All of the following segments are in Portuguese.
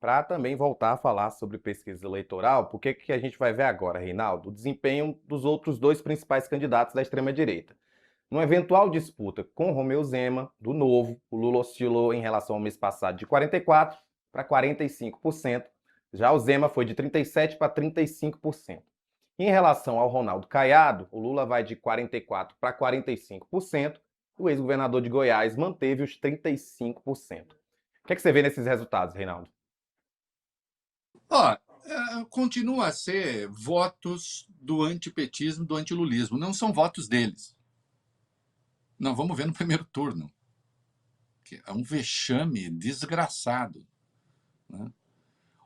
para também voltar a falar sobre pesquisa eleitoral, porque o que a gente vai ver agora, Reinaldo? O desempenho dos outros dois principais candidatos da extrema-direita. Numa eventual disputa com Romeu Zema, do Novo, o Lula oscilou em relação ao mês passado de 44% para 45%, já o Zema foi de 37% para 35%. Em relação ao Ronaldo Caiado, o Lula vai de 44% para 45%, o ex-governador de Goiás manteve os 35%. O que é que você vê nesses resultados, Reinaldo? Ó, continua a ser votos do antipetismo, do antilulismo. Não são votos deles. Não, vamos ver no primeiro turno. Que é um vexame desgraçado. Né?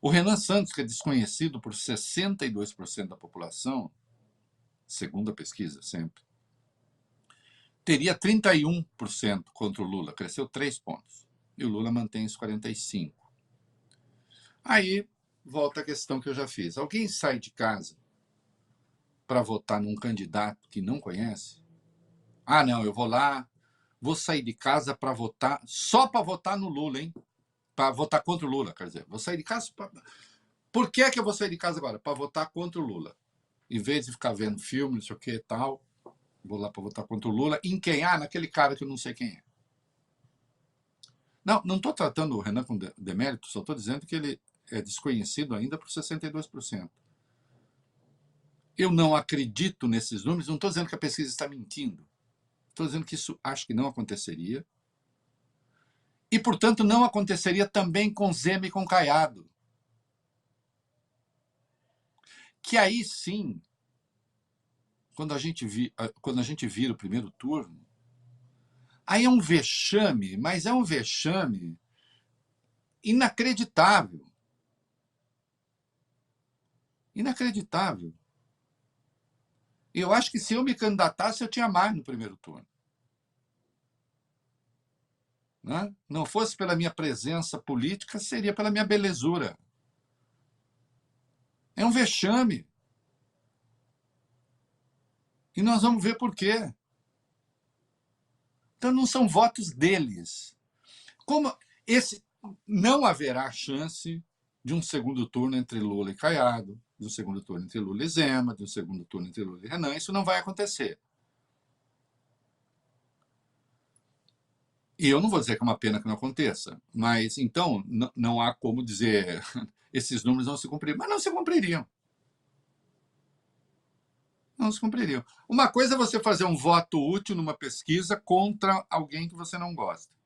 O Renan Santos, que é desconhecido por 62% da população, segundo a pesquisa sempre, teria 31% contra o Lula, cresceu 3 pontos. E o Lula mantém os 45%. Aí volta a questão que eu já fiz. Alguém sai de casa para votar num candidato que não conhece? Ah, não, eu vou lá, vou sair de casa para votar, só para votar no Lula, hein? Para votar contra o Lula, quer dizer. Vou sair de casa. Por que eu vou sair de casa agora? Para votar contra o Lula. Em vez de ficar vendo filme, não sei o que e tal, vou lá para votar contra o Lula. Em quem? Ah, naquele cara que eu não sei quem é. Não estou tratando o Renan com demérito, só estou dizendo que ele é desconhecido ainda por 62%. Eu não acredito nesses números, não estou dizendo que a pesquisa está mentindo. Estou dizendo que isso acho que não aconteceria. E, portanto, não aconteceria também com Zema e com Caiado. Que aí sim, quando a gente vira o primeiro turno, aí é um vexame, mas é um vexame inacreditável. Inacreditável. Eu acho que se eu me candidatasse, eu tinha mais no primeiro turno. Né? Não fosse pela minha presença política, seria pela minha belezura. É um vexame. E nós vamos ver por quê. Então não são votos deles. Como esse não haverá chance de um segundo turno entre Lula e Caiado, de um segundo turno entre Lula e Zema, de um segundo turno entre Lula e Renan, isso não vai acontecer. E eu não vou dizer que é uma pena que não aconteça, mas então não há como dizer esses números não se cumpririam. Mas não se cumpririam. Não se cumpririam. Uma coisa é você fazer um voto útil numa pesquisa contra alguém que você não gosta.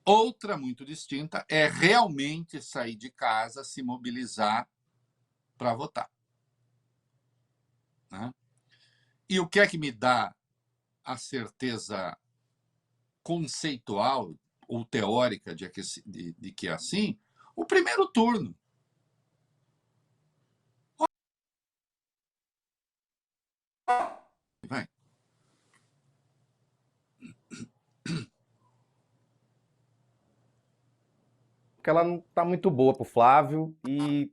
Outra muito distinta é realmente sair de casa, se mobilizar para votar. Né? E o que é que me dá a certeza conceitual ou teórica de que é assim? O primeiro turno. Vai. Porque ela não está muito boa para o Flávio e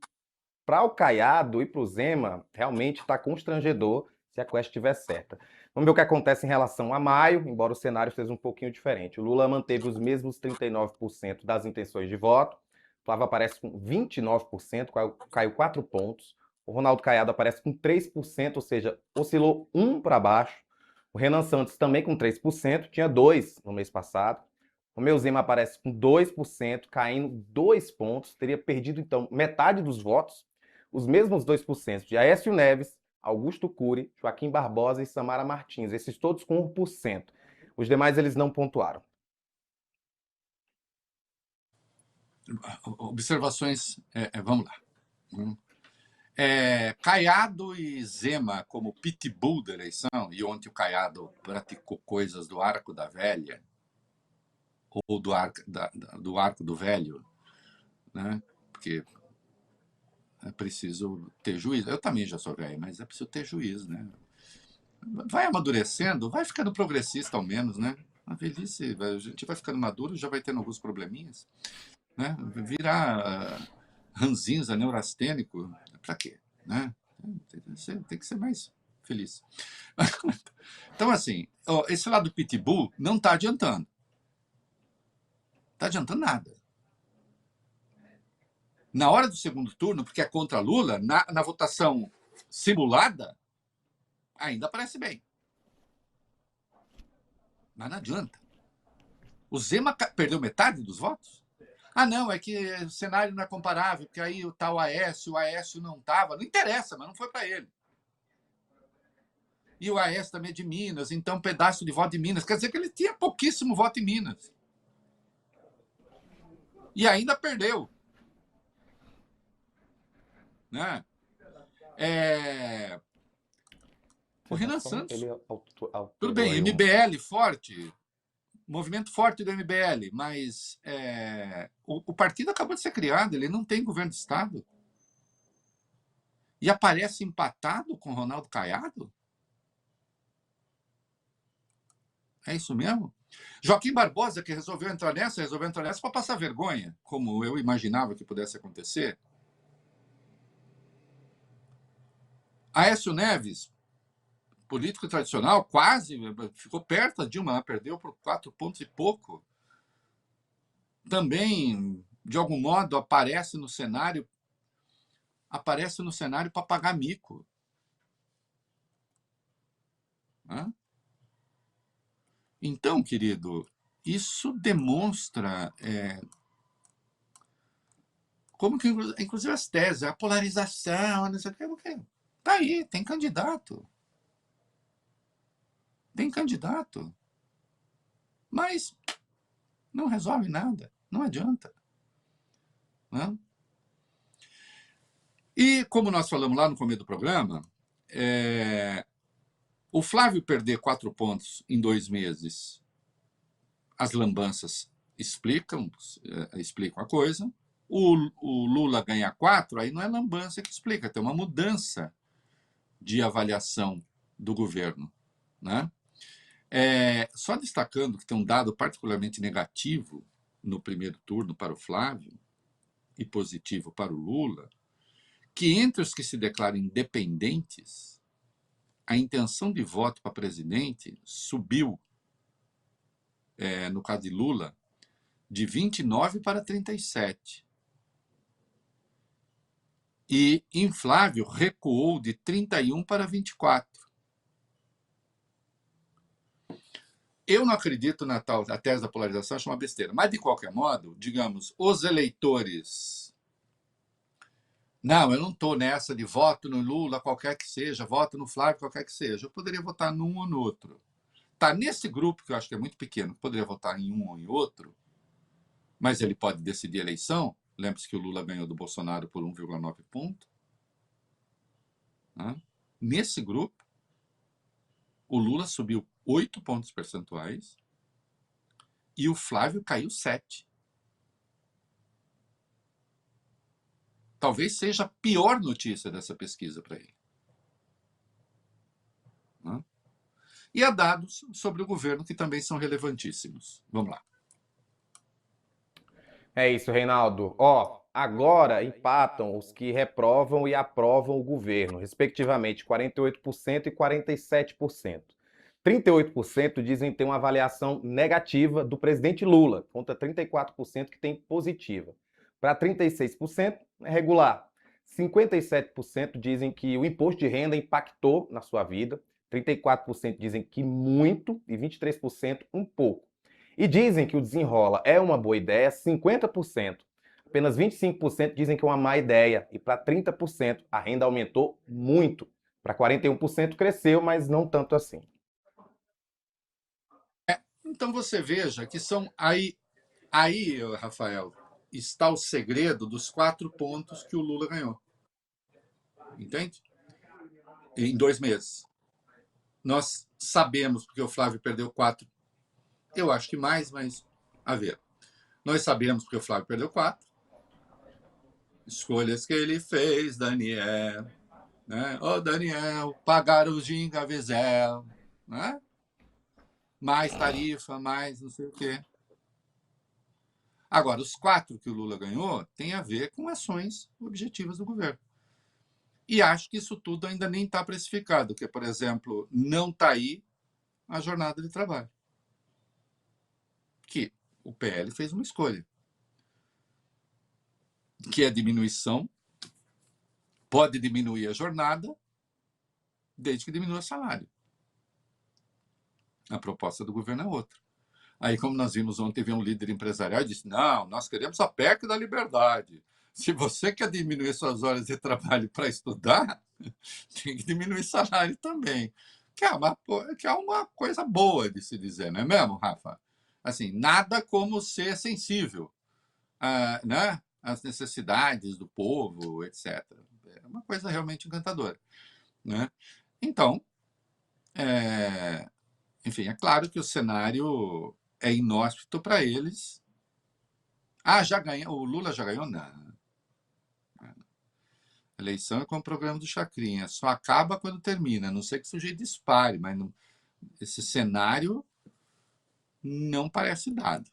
para o Caiado e para o Zema, realmente está constrangedor se a Quest estiver certa. Vamos ver o que acontece em relação a maio, embora o cenário seja um pouquinho diferente. O Lula manteve os mesmos 39% das intenções de voto, o Flávio aparece com 29%, caiu 4 pontos. O Ronaldo Caiado aparece com 3%, ou seja, oscilou 1 para baixo. O Renan Santos também com 3%, tinha 2 no mês passado. O meu Zema aparece com 2%, caindo 2 pontos, teria perdido então metade dos votos, os mesmos 2% de Aécio Neves, Augusto Cury, Joaquim Barbosa e Samara Martins, esses todos com 1%. Os demais eles não pontuaram. Observações, vamos lá. Caiado e Zema como pitbull da eleição, e ontem o Caiado praticou coisas do Arco da Velha, ou do Arco do Velho, né? Porque é preciso ter juízo. Eu também já sou velho, mas é preciso ter juízo, né? Vai amadurecendo, vai ficando progressista ao menos, né? A velhice, a gente vai ficando maduro, já vai tendo alguns probleminhas, né? Virar ranzinza, neurastênico, para quê, né? Tem que ser mais feliz. Então, assim, esse lado do pitbull não está adiantando. Não está adiantando nada. Na hora do segundo turno, porque é contra Lula, na votação simulada, ainda parece bem. Mas não adianta. O Zema perdeu metade dos votos? Ah, não, é que o cenário não é comparável, porque aí tá o Aécio não estava. Não interessa, mas não foi para ele. E o Aécio também é de Minas, então um pedaço de voto de Minas. Quer dizer que ele tinha pouquíssimo voto em Minas. E ainda perdeu. Né? O Renan Santos. Tudo bem, MBL forte, movimento forte do MBL, mas o partido acabou de ser criado, ele não tem governo de Estado. E aparece empatado com Ronaldo Caiado? É isso mesmo? Joaquim Barbosa, que resolveu entrar nessa para passar vergonha, como eu imaginava que pudesse acontecer. Aécio Neves, político tradicional, quase ficou perto da Dilma, perdeu por 4 pontos e pouco. Também, de algum modo, aparece no cenário para pagar mico. Né? Então, querido, isso demonstra como que, inclusive, as teses, a polarização, não sei o que. Tá aí, tem candidato. Tem candidato. Mas não resolve nada, não adianta. Né? E, como nós falamos lá no começo do programa, o Flávio perder 4 pontos em 2 meses, as lambanças explicam a coisa. O Lula ganhar 4, aí não é lambança que explica, tem uma mudança de avaliação do governo. Né? Só destacando que tem um dado particularmente negativo no primeiro turno para o Flávio e positivo para o Lula, que entre os que se declaram independentes, a intenção de voto para presidente subiu, no caso de Lula, de 29 para 37. E em Flávio recuou de 31 para 24. Eu não acredito na tese da polarização, acho uma besteira. Mas, de qualquer modo, digamos, os eleitores... Não, eu não estou nessa de voto no Lula, qualquer que seja, voto no Flávio, qualquer que seja. Eu poderia votar num ou no outro. Está nesse grupo, que eu acho que é muito pequeno, poderia votar em um ou em outro, mas ele pode decidir a eleição. Lembre-se que o Lula ganhou do Bolsonaro por 1,9 ponto. Né? Nesse grupo, o Lula subiu 8 pontos percentuais e o Flávio caiu 7. Talvez seja a pior notícia dessa pesquisa para ele. Né? E há dados sobre o governo que também são relevantíssimos. Vamos lá. É isso, Reinaldo. Agora empatam os que reprovam e aprovam o governo, respectivamente 48% e 47%. 38% dizem ter uma avaliação negativa do presidente Lula, contra 34% que tem positiva. Para 36% é regular. 57% dizem que o imposto de renda impactou na sua vida, 34% dizem que muito e 23% um pouco. E dizem que o desenrola é uma boa ideia, 50%. Apenas 25% dizem que é uma má ideia. E para 30%, a renda aumentou muito. Para 41% cresceu, mas não tanto assim. Então você veja que são aí, Rafael, está o segredo dos 4 pontos que o Lula ganhou. Entende? Em 2 meses. Nós sabemos, porque o Flávio perdeu 4, eu acho que mais, mas a ver. Nós sabemos porque o Flávio perdeu 4. Escolhas que ele fez, Daniel. Né? Daniel, pagar o Ginga Vizel. Né? Mais tarifa, mais não sei o quê. Agora, os 4 que o Lula ganhou têm a ver com ações objetivas do governo. E acho que isso tudo ainda nem está precificado, que, por exemplo, não está aí a jornada de trabalho. Que o PL fez uma escolha que é diminuição, pode diminuir a jornada, desde que diminua o salário. A proposta do governo é outra. Aí, como nós vimos ontem, veio um líder empresarial e disse: não, nós queremos a PEC da liberdade. Se você quer diminuir suas horas de trabalho para estudar, tem que diminuir salário também. Que é uma coisa boa de se dizer, não é mesmo, Rafa? Assim, nada como ser sensível, né, às necessidades do povo, etc. É uma coisa realmente encantadora, né? Então, enfim, é claro que o cenário é inóspito para eles. Já ganhou, o Lula já ganhou? Não. A eleição é como o programa do Chacrinha, só acaba quando termina, a não ser que o sujeito dispare, mas não, esse cenário não parece dado.